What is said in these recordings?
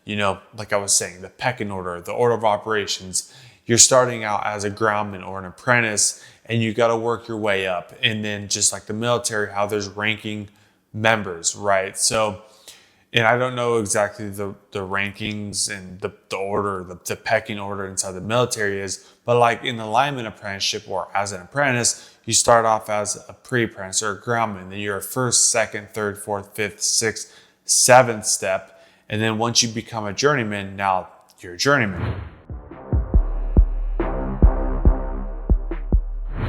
like I was saying, the pecking order, the order of operations. You're starting out as a groundman or an apprentice, and you got to work your way up. And then just like the military, how there's ranking members, right? So, and I don't know exactly the rankings and the order, the pecking order inside the military is, but like in the lineman apprenticeship or as an apprentice, you start off as a pre-apprentice or a groundman. Then you're a first, second, third, fourth, fifth, sixth, seventh step. And then once you become a journeyman, now you're a journeyman.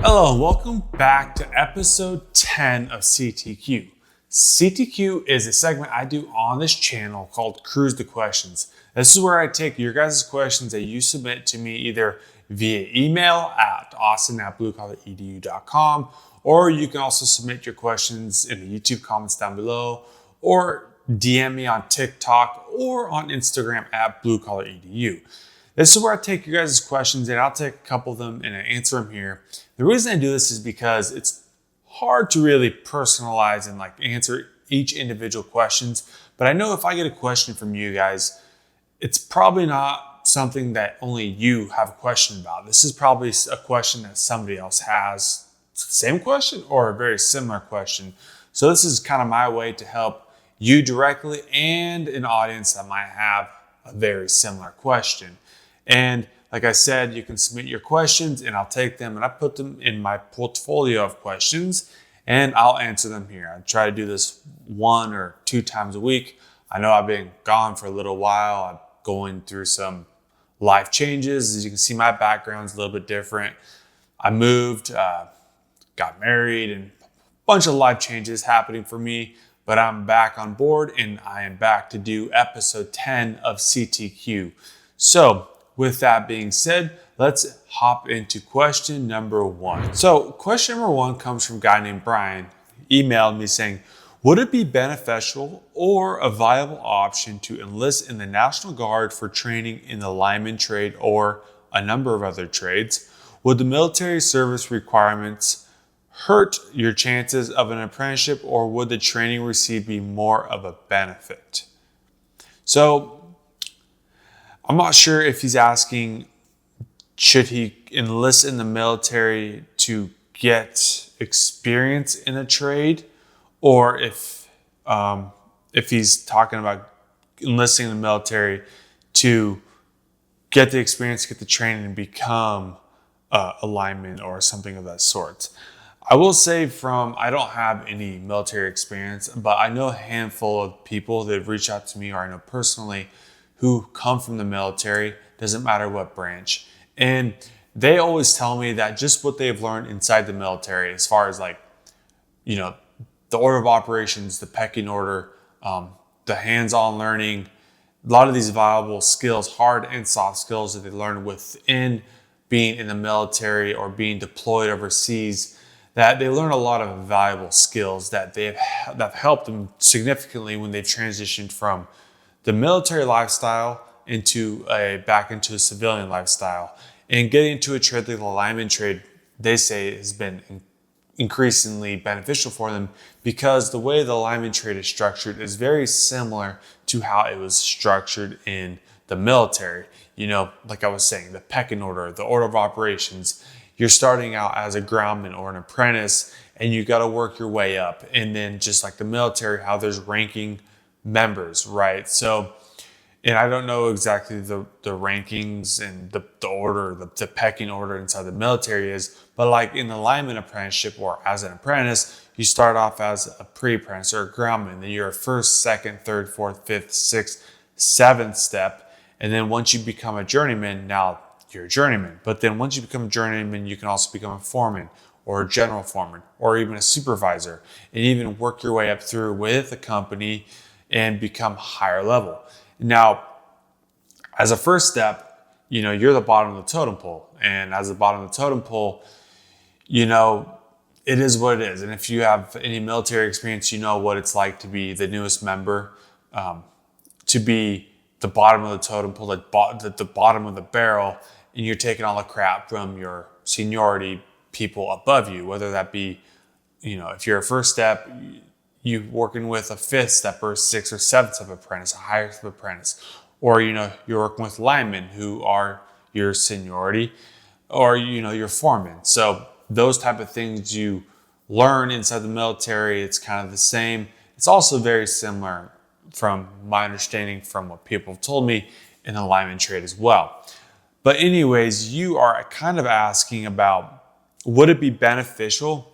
Hello, and welcome back to episode 10 of CTQ. CTQ is a segment I do on this channel called Cruise the Questions. This is where I take your guys' questions that you submit to me either via email at austin@bluecollaredu.com, or you can also submit your questions in the YouTube comments down below, or DM me on TikTok or on Instagram at bluecollaredu. This is where I take your guys' questions, and I'll take a couple of them and answer them here. The reason I do this is because it's hard to really personalize and like answer each individual questions. But I know if I get a question from you guys, it's probably not something that only you have a question about. This is probably a question that somebody else has. It's the same question or a very similar question. So this is kind of my way to help you directly and an audience that might have a very similar question. And like I said, you can submit your questions and I'll take them and I put them in my portfolio of questions and I'll answer them here. I try to do this 1 or 2 times a week. I know I've been gone for a little while. I'm going through some life changes. As you can see, my background's a little bit different. I moved, got married, and a bunch of life changes happening for me, but I'm back on board and I am back to do episode 10 of CTQ. So, with that being said, let's hop into question number 1. So question number 1 comes from a guy named Brian. He emailed me saying, would it be beneficial or a viable option to enlist in the National Guard for training in the lineman trade or a number of other trades? Would the military service requirements hurt your chances of an apprenticeship, or would the training received be more of a benefit? So I'm not sure if he's asking, should he enlist in the military to get experience in a trade, or if he's talking about enlisting in the military to get the experience, get the training, and become a lineman or something of that sort. I will say I don't have any military experience, but I know a handful of people that have reached out to me, or I know personally, who come from the military, doesn't matter what branch. And they always tell me that just what they've learned inside the military, as far as like, the order of operations, the pecking order, the hands-on learning, a lot of these valuable skills, hard and soft skills that they learn within being in the military or being deployed overseas, that they learn a lot of valuable skills that have helped them significantly when they've transitioned from the military lifestyle back into a civilian lifestyle. And getting into a trade like the lineman trade, they say, has been increasingly beneficial for them because the way the lineman trade is structured is very similar to how it was structured in the military. Like I was saying, the pecking order, the order of operations. You're starting out as a groundman or an apprentice and you got to work your way up. And then just like the military, how there's ranking members, right? So, and I don't know exactly the rankings and the order, the pecking order inside the military is, but like in the lineman apprenticeship or as an apprentice, you start off as a pre-apprentice or a groundman. Then you're a first, second, third, fourth, fifth, sixth, seventh step. And then once you become a journeyman, now you're a journeyman. But then once you become a journeyman, you can also become a foreman or a general foreman or even a supervisor, and even work your way up through with the company and become higher level. Now, as a first step, you're the bottom of the totem pole. And as the bottom of the totem pole, it is what it is. And if you have any military experience, you know what it's like to be the newest member, to be the bottom of the totem pole, the bottom of the barrel, and you're taking all the crap from your seniority people above you, whether that be, if you're a first step, you working with a fifth step or a sixth or seventh step apprentice, a higher step apprentice, or, you're working with linemen who are your seniority, or, your foreman. So those type of things you learn inside the military, it's kind of the same. It's also very similar from my understanding from what people have told me in the lineman trade as well. But anyways, you are kind of asking about, would it be beneficial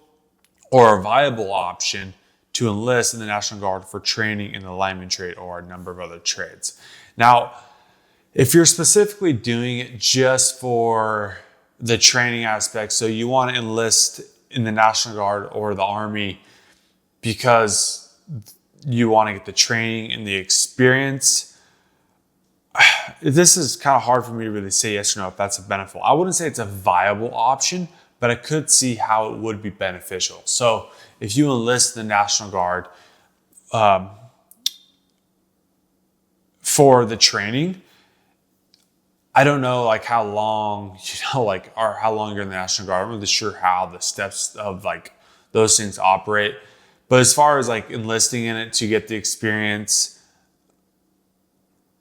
or a viable option to enlist in the National Guard for training in the lineman trade or a number of other trades? Now, if you're specifically doing it just for the training aspect, so you want to enlist in the National Guard or the Army because you want to get the training and the experience, this is kind of hard for me to really say yes or no if that's a benefit. I wouldn't say it's a viable option, but I could see how it would be beneficial. So if you enlist in the National Guard for the training, I don't know like how long, or how long you're in the National Guard. I'm not really sure how the steps of like those things operate. But as far as like enlisting in it to get the experience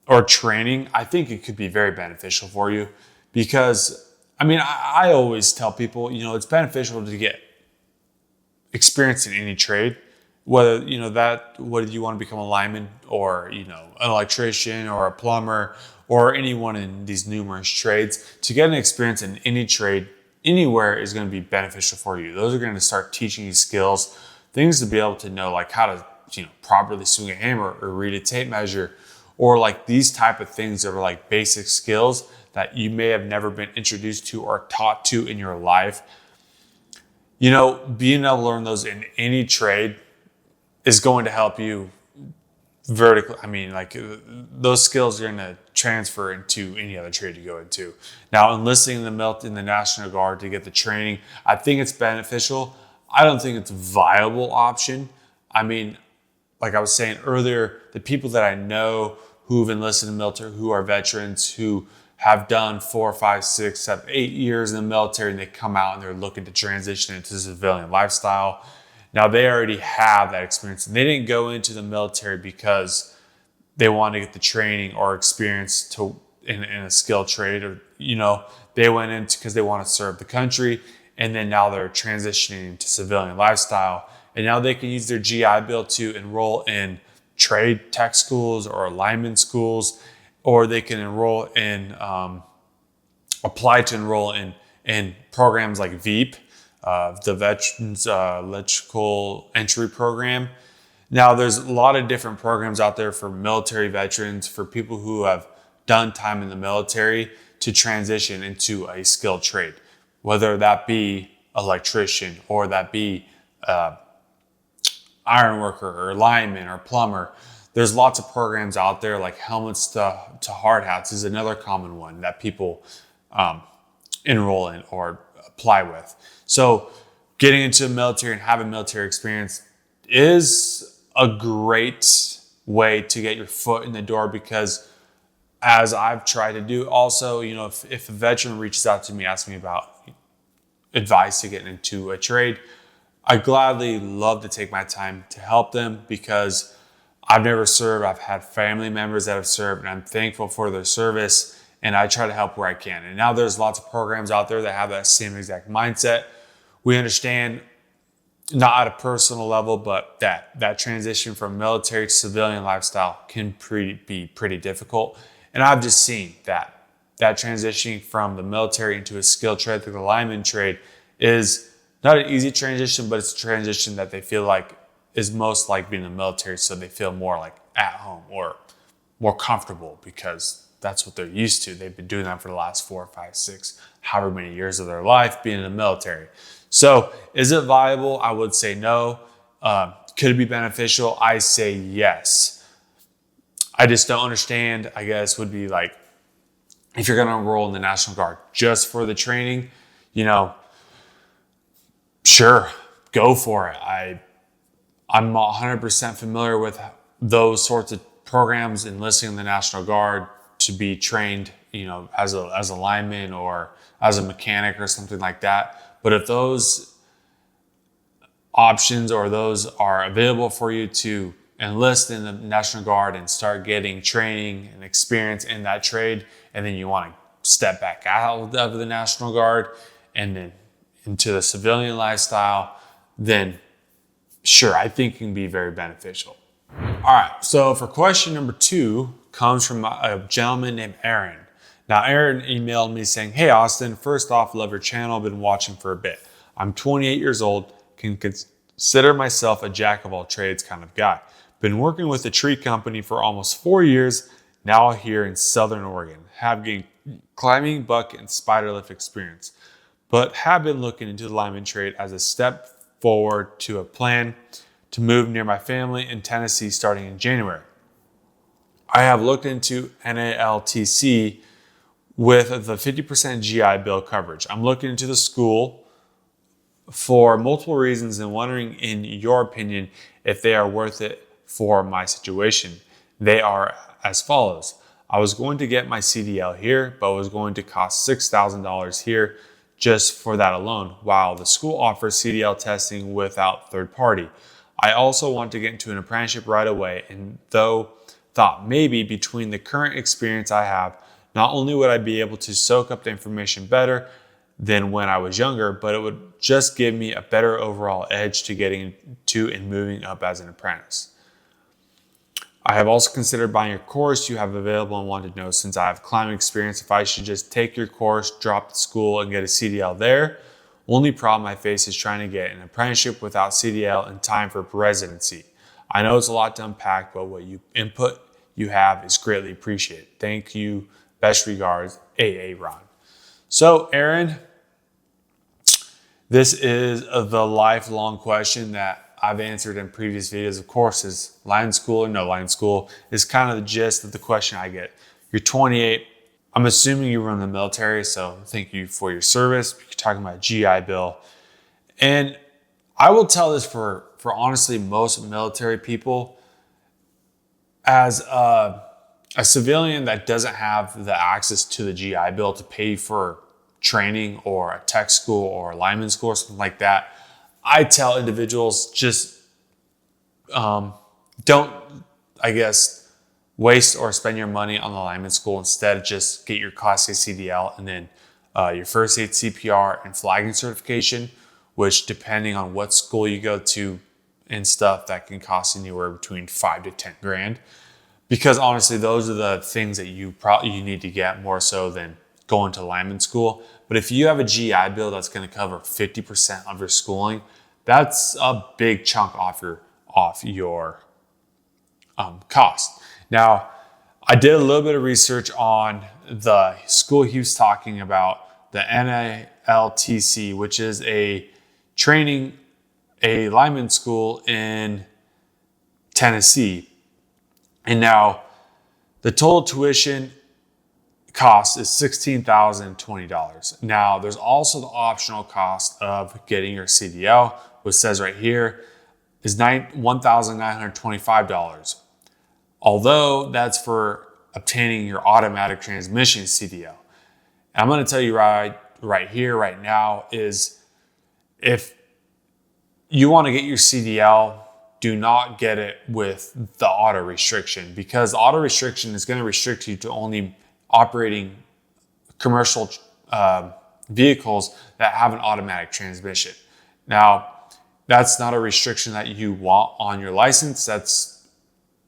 or training, I think it could be very beneficial for you because, I always tell people, it's beneficial to get experience in any trade, whether, whether you want to become a lineman or, an electrician or a plumber or anyone in these numerous trades. To get an experience in any trade, anywhere is going to be beneficial for you. Those are going to start teaching you skills, things to be able to know, like how to, properly swing a hammer or read a tape measure, or like these type of things that are like basic skills that you may have never been introduced to or taught to in your life. Being able to learn those in any trade is going to help you vertically. Those skills are going to transfer into any other trade you go into. Now, enlisting in the National Guard to get the training, I think it's beneficial. I don't think it's a viable option. Like I was saying earlier, the people that I know who've enlisted in the military, who are veterans, who have done 4, 5, 6, 7, 8 years in the military, and they come out and they're looking to transition into the civilian lifestyle. Now, they already have that experience. And they didn't go into the military because they want to get the training or experience in a skilled trade, or, they went in because they want to serve the country. And then now they're transitioning to civilian lifestyle. And now they can use their GI Bill to enroll in trade tech schools or lineman schools, or they can apply to enroll in programs like VEEP, the Veterans Electrical Entry Program. Now, there's a lot of different programs out there for military veterans, for people who have done time in the military to transition into a skilled trade, whether that be electrician or that be iron worker or lineman or plumber. There's lots of programs out there, like helmets to hard hats is another common one that people enroll in or apply with. So getting into the military and having military experience is a great way to get your foot in the door, because as I've tried to do also, if a veteran reaches out to me, asks me about advice to get into a trade, I gladly love to take my time to help them, because I've never served. I've had family members that have served, and I'm thankful for their service, and I try to help where I can. And now there's lots of programs out there that have that same exact mindset. We understand, not at a personal level, but that transition from military to civilian lifestyle can be pretty difficult. And I've just seen that transitioning from the military into a skilled trade through the lineman trade is not an easy transition, but it's a transition that they feel like is most like being in the military, so they feel more like at home or more comfortable, because that's what they're used to. They've been doing that for the last 4, 5, 6, however many years of their life being in the military. So is it viable? I would say no. Could it be beneficial? I say yes. I just don't understand, I guess, would be like, if you're going to enroll in the National Guard just for the training, sure, go for it. I'm 100% familiar with those sorts of programs, enlisting in the National Guard to be trained, as a lineman or as a mechanic or something like that. But if those options or those are available for you to enlist in the National Guard and start getting training and experience in that trade, and then you want to step back out of the National Guard and then into the civilian lifestyle, then sure, I think it can be very beneficial. All right, so for question number 2 comes from a gentleman named Aaron. Now, Aaron emailed me saying, "Hey, Austin, first off, love your channel. Been watching for a bit. I'm 28 years old, can consider myself a jack of all trades kind of guy. Been working with a tree company for almost 4 years now here in Southern Oregon. Have gained climbing, buck, and spider lift experience, but have been looking into the lineman trade as a step forward to a plan to move near my family in Tennessee starting in January. I have looked into NALTC with the 50% GI Bill coverage. I'm looking into the school for multiple reasons and wondering, in your opinion, if they are worth it for my situation. They are as follows. I was going to get my CDL here, but was going to cost $6,000 here just for that alone, while the school offers CDL testing without third party. I also want to get into an apprenticeship right away, and though thought maybe between the current experience I have, not only would I be able to soak up the information better than when I was younger, but it would just give me a better overall edge to getting to and moving up as an apprentice. I have also considered buying a course you have available and wanted to know, since I have climbing experience, if I should just take your course, drop the school, and get a CDL there. Only problem I face is trying to get an apprenticeship without CDL in time for residency. I know it's a lot to unpack, but what input you have is greatly appreciated. Thank you. Best regards, AA Ron." So, Aaron, this is the lifelong question that I've answered in previous videos. Of course, is line school or no line school is kind of the gist of the question I get. You're 28. I'm assuming you were in the military, so thank you for your service. You're talking about GI Bill. And I will tell this for honestly most military people, as a civilian that doesn't have the access to the GI Bill to pay for training or a tech school or a lineman school or something like that, I tell individuals just don't, I guess, waste or spend your money on the lineman school. Instead, just get your Class A CDL and then your first aid CPR and flagging certification, which depending on what school you go to and stuff, that can cost anywhere between $5 to $10,000. Because honestly, those are the things that you need to get more so than going to lineman school. But if you have a GI Bill that's going to cover 50% of your schooling, that's a big chunk off your cost. Now, I did a little bit of research on the school he was talking about, the NALTC, which is a lineman school in Tennessee. And now the total tuition cost is $16,020. Now, there's also the optional cost of getting your CDL, which says right here is $1,925. Although that's for obtaining your automatic transmission CDL. And I'm going to tell you right here, right now, is if you want to get your CDL, do not get it with the auto restriction, because auto restriction is going to restrict you to only operating commercial vehicles that have an automatic transmission. Now, that's not a restriction that you want on your license. That's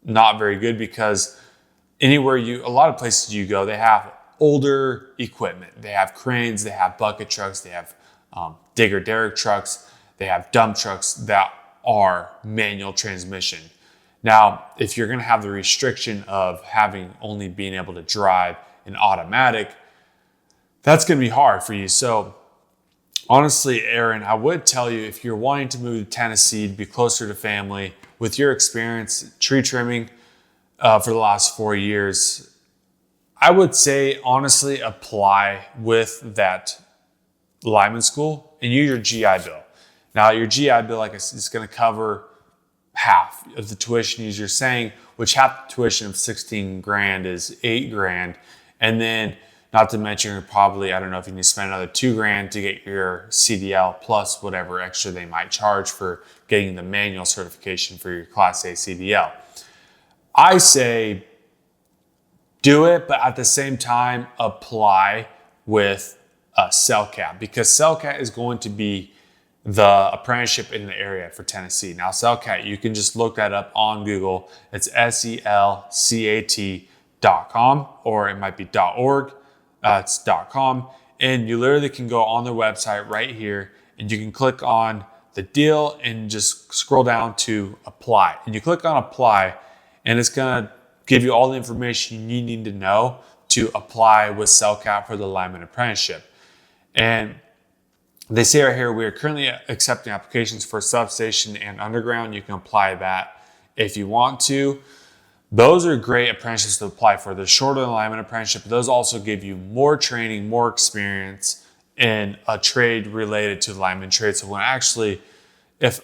not very good, because a lot of places you go, they have older equipment. They have cranes, they have bucket trucks, they have digger derrick trucks, they have dump trucks that are manual transmission. Now, if you're going to have the restriction of only being able to drive an automatic, that's going to be hard for you. So honestly, Aaron, I would tell you, if you're wanting to move to Tennessee to be closer to family, with your experience tree trimming for the last 4 years, I would say honestly apply with that lineman school and use your GI Bill. Now, your GI Bill, like I said, is going to cover half of the tuition, as you're saying, which half the tuition of $16,000 is $8,000. And then Not to mention you're probably, I don't know if you need to spend another $2,000 to get your CDL plus whatever extra they might charge for getting the manual certification for your Class A CDL. I say do it, but at the same time, apply with a CELCAT, because CELCAT is going to be the apprenticeship in the area for Tennessee. Now, CELCAT, you can just look that up on Google. It's SELCAT.com, or it might be .org. It's .com. And you literally can go on their website right here, and you can click on the deal and just scroll down to apply. And you click on apply, and it's going to give you all the information you need to know to apply with CELCAT for the lineman apprenticeship. And they say right here, we are currently accepting applications for substation and underground. You can apply that if you want to. Those are great apprenticeships to apply for. They're shorter than lineman apprenticeship, but those also give you more training, more experience in a trade related to the lineman trade. So when actually, if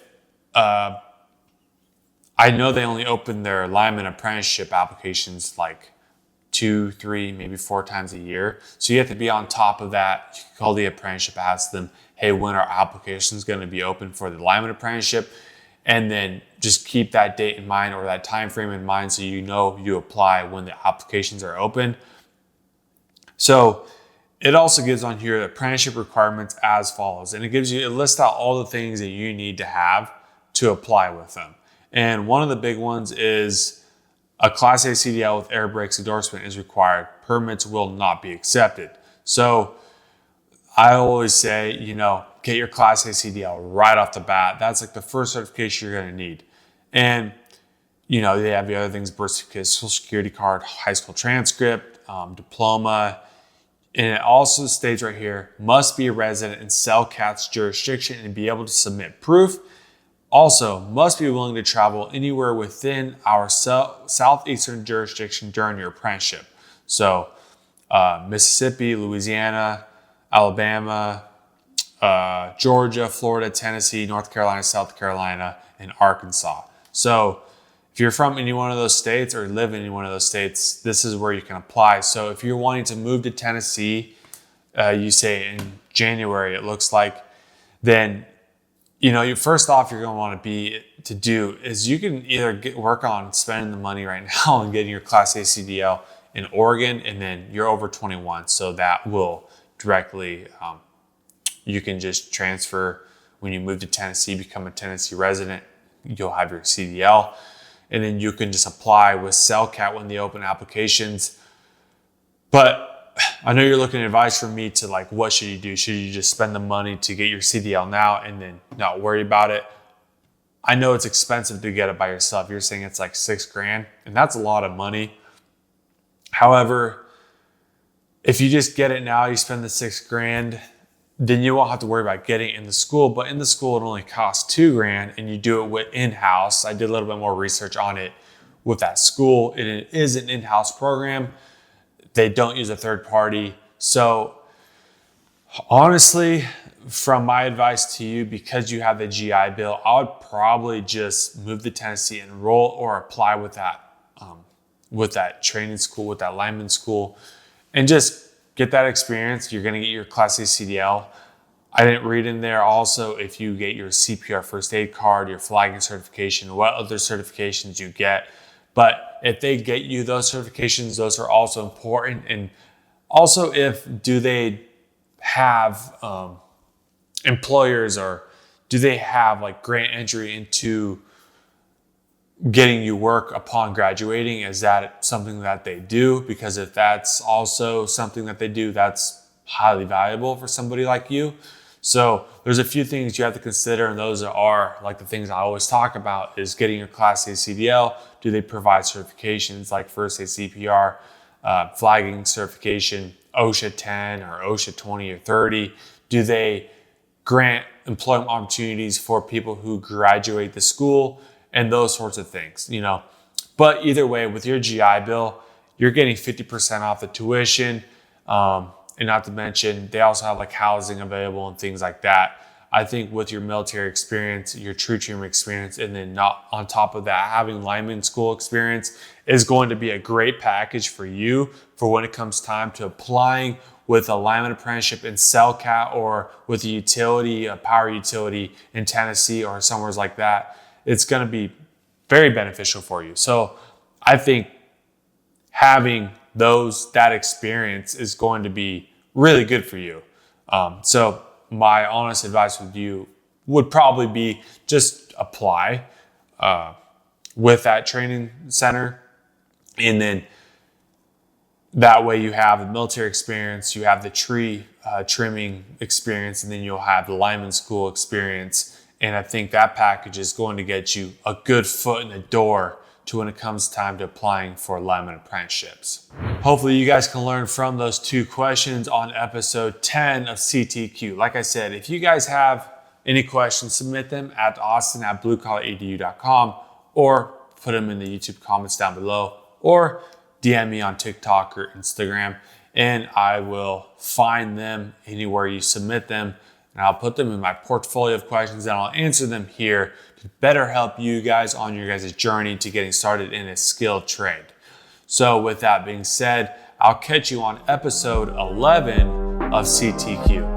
I know they only open their lineman apprenticeship applications like 2, 3, maybe 4 times a year. So you have to be on top of that. You can call the apprenticeship, ask them, hey, when are applications going to be open for the lineman apprenticeship? And then just keep that date in mind, or that time frame in mind, so you know you apply when the applications are open. So it also gives on here apprenticeship requirements as follows. And it lists out all the things that you need to have to apply with them. And one of the big ones is a Class A CDL with air brakes endorsement is required. Permits will not be accepted. So I always say, get your Class A CDL right off the bat. That's like the first certification you're going to need. And, they have the other things: birth certificate, social security card, high school transcript, diploma. And it also states right here, must be a resident in CELCAT's jurisdiction and be able to submit proof. Also, must be willing to travel anywhere within our southeastern jurisdiction during your apprenticeship. So, Mississippi, Louisiana, Alabama, Georgia, Florida, Tennessee, North Carolina, South Carolina, and Arkansas. So, if you're from any one of those states or live in any one of those states, this is where you can apply. So, if you're wanting to move to Tennessee, you say in January, it looks like, then first off, you're going to want to do is you can either work on spending the money right now and getting your Class A CDL in Oregon, and then you're over 21. So that will directly, you can just transfer when you move to Tennessee, become a Tennessee resident, you'll have your CDL, and then you can just apply with CELCAT when they open applications. But I know you're looking at advice from me to what should you do? Should you just spend the money to get your CDL now and then not worry about it? I know it's expensive to get it by yourself. You're saying it's like $6,000, and that's a lot of money. However, if you just get it now, you spend the $6,000, then you won't have to worry about getting it in the school. But in the school, it only costs $2,000, and you do it with in-house. I did a little bit more research on it with that school, and it is an in-house program. They don't use a third party. So honestly, from my advice to you, because you have the GI Bill, I would probably just move to Tennessee, enroll or apply with that training school, with that lineman school, and just get that experience. You're going to get your Class A CDL. I didn't read in there also if you get your CPR first aid card, your flagging certification, what other certifications you get. But if they get you those certifications, those are also important. And also, do they have employers, or do they have grant entry into getting you work upon graduating? Is that something that they do? Because if that's also something that they do, that's highly valuable for somebody like you. So there's a few things you have to consider, and those are the things I always talk about is getting your Class A CDL. Do they provide certifications like first aid CPR, flagging certification, OSHA 10 or OSHA 20 or 30? Do they grant employment opportunities for people who graduate the school, and those sorts of things, But either way, with your GI Bill, you're getting 50% off the tuition. And not to mention, they also have housing available and things like that. I think with your military experience, your true team experience, and then not on top of that, having lineman school experience is going to be a great package for you for when it comes time to applying with a lineman apprenticeship in CellCat or with a utility, a power utility in Tennessee or somewhere like that. It's going to be very beneficial for you. So I think having that experience is going to be really good for you. So my honest advice with you would probably be just apply with that training center, and then that way you have the military experience, you have the tree trimming experience, and then you'll have the lineman school experience. And I think that package is going to get you a good foot in the door to when it comes time to applying for lineman apprenticeships. Hopefully you guys can learn from those 2 questions on episode 10 of CTQ. Like I said, if you guys have any questions, submit them at austin@bluecollaredu.com or put them in the YouTube comments down below, or DM me on TikTok or Instagram, and I will find them anywhere you submit them, and I'll put them in my portfolio of questions, and I'll answer them here to better help you guys on your guys' journey to getting started in a skilled trade. So with that being said, I'll catch you on episode 11 of CTQ.